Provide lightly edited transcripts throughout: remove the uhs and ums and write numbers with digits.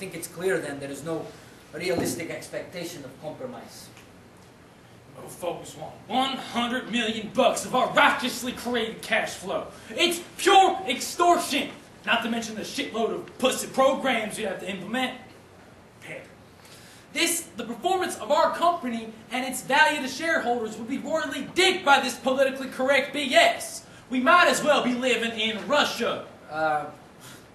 think it's clear then there is no realistic expectation of compromise. Oh, folks want 100 million bucks of our righteously created cash flow. It's pure extortion. Not to mention the shitload of pussy programs you have to implement. Heck, the performance of our company and its value to shareholders would be royally dicked by this politically correct BS. We might as well be living in Russia.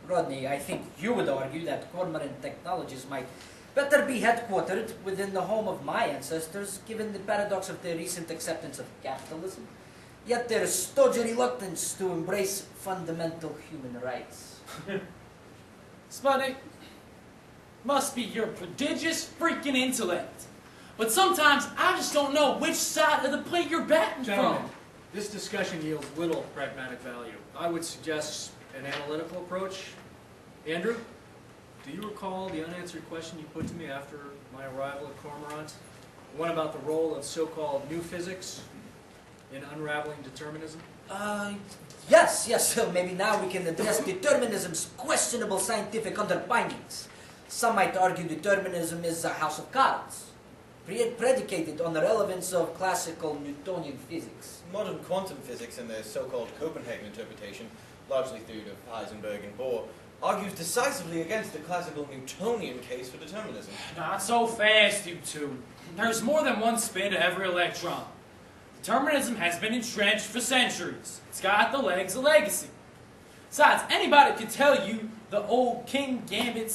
Rodney, I think you would argue that Cormorant Technologies might better be headquartered within the home of my ancestors, given the paradox of their recent acceptance of capitalism, yet their stodgy reluctance to embrace fundamental human rights. Sputnik, must be your prodigious freaking intellect. But sometimes I just don't know which side of the plate you're batting Gentlemen, from. this discussion yields little pragmatic value. I would suggest an analytical approach. Andrew, do you recall the unanswered question you put to me after my arrival at Cormorant? One about the role of so-called new physics in unraveling determinism? Yes, so maybe now we can address determinism's questionable scientific underpinnings. Some might argue determinism is a house of cards, predicated on the relevance of classical Newtonian physics. Modern quantum physics and their so-called Copenhagen interpretation, largely through to Heisenberg and Bohr, argues decisively against the classical Newtonian case for determinism. Not so fast, you two. There's more than one spin to every electron. Determinism has been entrenched for centuries. It's got the legs of legacy. Besides, anybody could tell you the old King's Gambit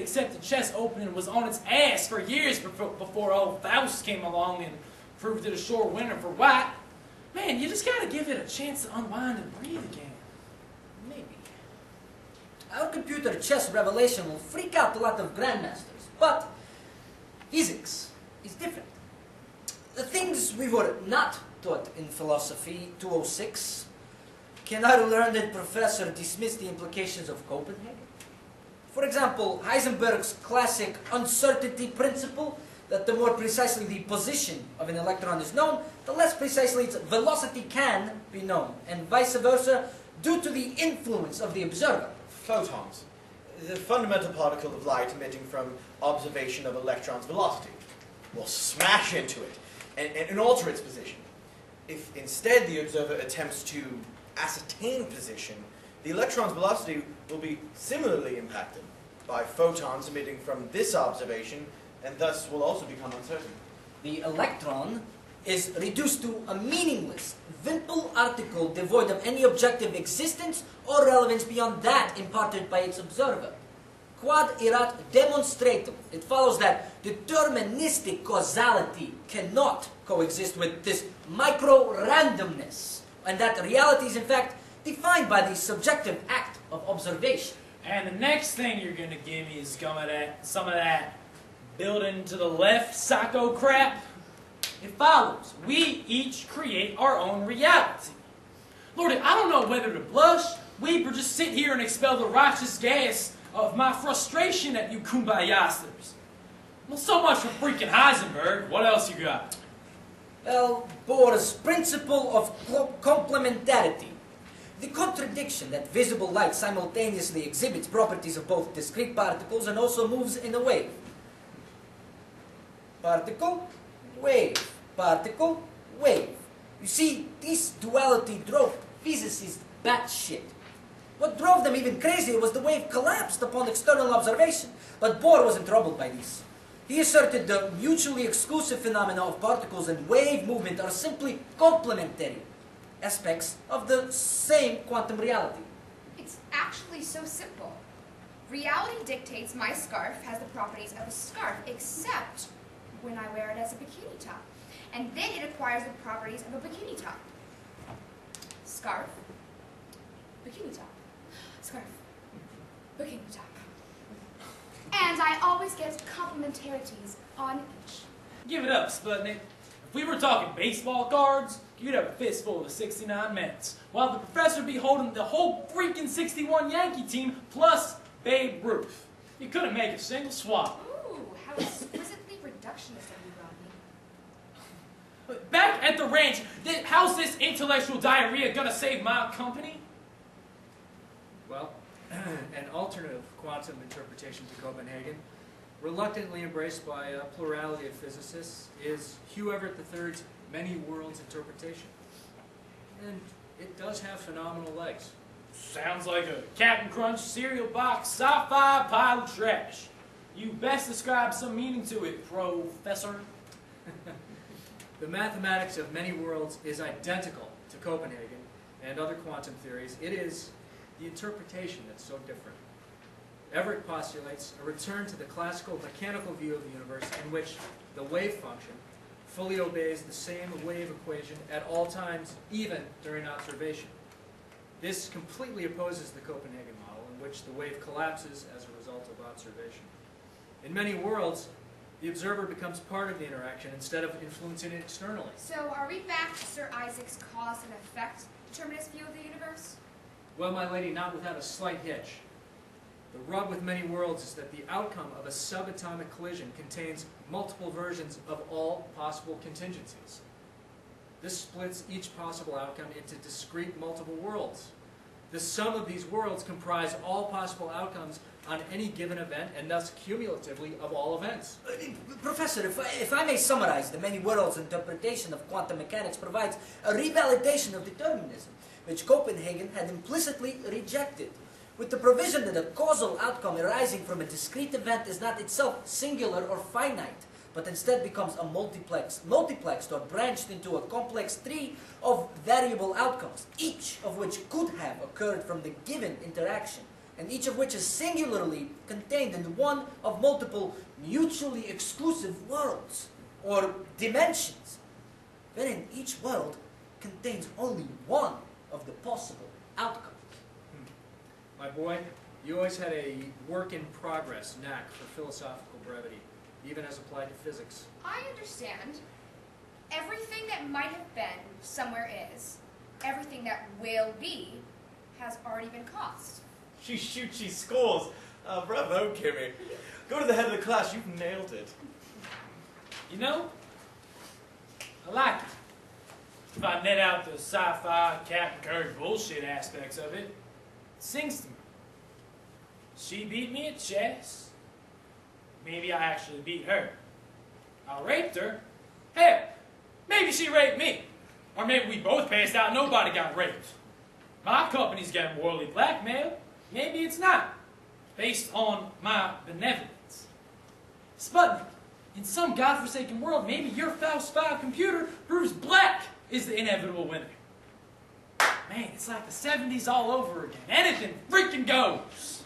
accepted chess opening was on its ass for years before old Faust came along and proved it a sure winner for white. Man, you just gotta give it a chance to unwind and breathe again. Maybe. Our computer chess revelation will freak out a lot of grandmasters, but physics is different. The things we were not taught in philosophy 206, can our learned professor dismiss the implications of Copenhagen? For example, Heisenberg's classic uncertainty principle, that the more precisely the position of an electron is known, the less precisely its velocity can be known, and vice versa, due to the influence of the observer. Photons, the fundamental particle of light emitting from observation of electron's velocity, will smash into it and alter its position. If instead the observer attempts to ascertain position, the electron's velocity will be similarly impacted by photons emitting from this observation, and thus will also become uncertain. The electron is reduced to a meaningless, simple article devoid of any objective existence or relevance beyond that imparted by its observer. Quod erat demonstratum. It follows that deterministic causality cannot coexist with this micro-randomness, and that reality is in fact defined by the subjective act of observation. And the next thing you're going to give me is some of that building to the left psycho crap. It follows. We each create our own reality. Lordy, I don't know whether to blush, weep, or just sit here and expel the righteous gas of my frustration at you kumbayasters. Well, so much for freaking Heisenberg. What else you got? Well, Bohr's principle of complementarity. The contradiction that visible light simultaneously exhibits properties of both discrete particles and also moves in a wave. Particle, wave. Particle, wave. You see, this duality drove physicists batshit. What drove them even crazier was the wave collapsed upon external observation. But Bohr wasn't troubled by this. He asserted the mutually exclusive phenomena of particles and wave movement are simply complementary aspects of the same quantum reality. It's actually so simple. Reality dictates my scarf has the properties of a scarf, except when I wear it as a bikini top. And then it acquires the properties of a bikini top. Scarf, bikini top. Scarf, bikini top. And I always get complementarities on each. Give it up, Sputnik. If we were talking baseball cards, you'd have a fistful of the 69 Mets, while the professor would be holding the whole freaking 61 Yankee team plus Babe Ruth. You couldn't make a single swap. Ooh, how exquisitely reductionist of you, Rodney. Back at the ranch, how's this intellectual diarrhea gonna save my company? Well, an alternative quantum interpretation to Copenhagen, reluctantly embraced by a plurality of physicists, is Hugh Everett III's many worlds interpretation. And it does have phenomenal legs. Sounds like a Captain Crunch cereal box sci-fi pile of trash. You best ascribe some meaning to it, Professor. The mathematics of many worlds is identical to Copenhagen and other quantum theories. It is the interpretation that's so different. Everett postulates a return to the classical mechanical view of the universe in which the wave function fully obeys the same wave equation at all times, even during observation. This completely opposes the Copenhagen model, in which the wave collapses as a result of observation. In many worlds, the observer becomes part of the interaction instead of influencing it externally. So are we back to Sir Isaac's cause and effect determinist view of the universe? Well, my lady, not without a slight hitch. The rub with many worlds is that the outcome of a subatomic collision contains multiple versions of all possible contingencies. This splits each possible outcome into discrete multiple worlds. The sum of these worlds comprise all possible outcomes on any given event, and thus cumulatively of all events. Professor, if I may summarize, the many worlds interpretation of quantum mechanics provides a revalidation of determinism, which Copenhagen had implicitly rejected, with the provision that a causal outcome arising from a discrete event is not itself singular or finite, but instead becomes a multiplexed or branched into a complex tree of variable outcomes, each of which could have occurred from the given interaction, and each of which is singularly contained in one of multiple mutually exclusive worlds, or dimensions, wherein each world contains only one of the possible outcomes. My boy, you always had a work-in-progress knack for philosophical brevity, even as applied to physics. I understand. Everything that might have been somewhere is. Everything that will be has already been caused. She shoots, she scores. Bravo, Kimmy. Go to the head of the class, you've nailed it. You know, I like it. If I net out the sci-fi, Captain Kirk bullshit aspects of it, it sings to me. She beat me at chess. Maybe I actually beat her. I raped her. Hell, maybe she raped me. Or maybe we both passed out and nobody got raped. My company's getting morally blackmailed. Maybe it's not, based on my benevolence. Sputnik, in some godforsaken world, maybe your falsified computer proves black is the inevitable winner. Man, it's like the 70s all over again. Anything freaking goes.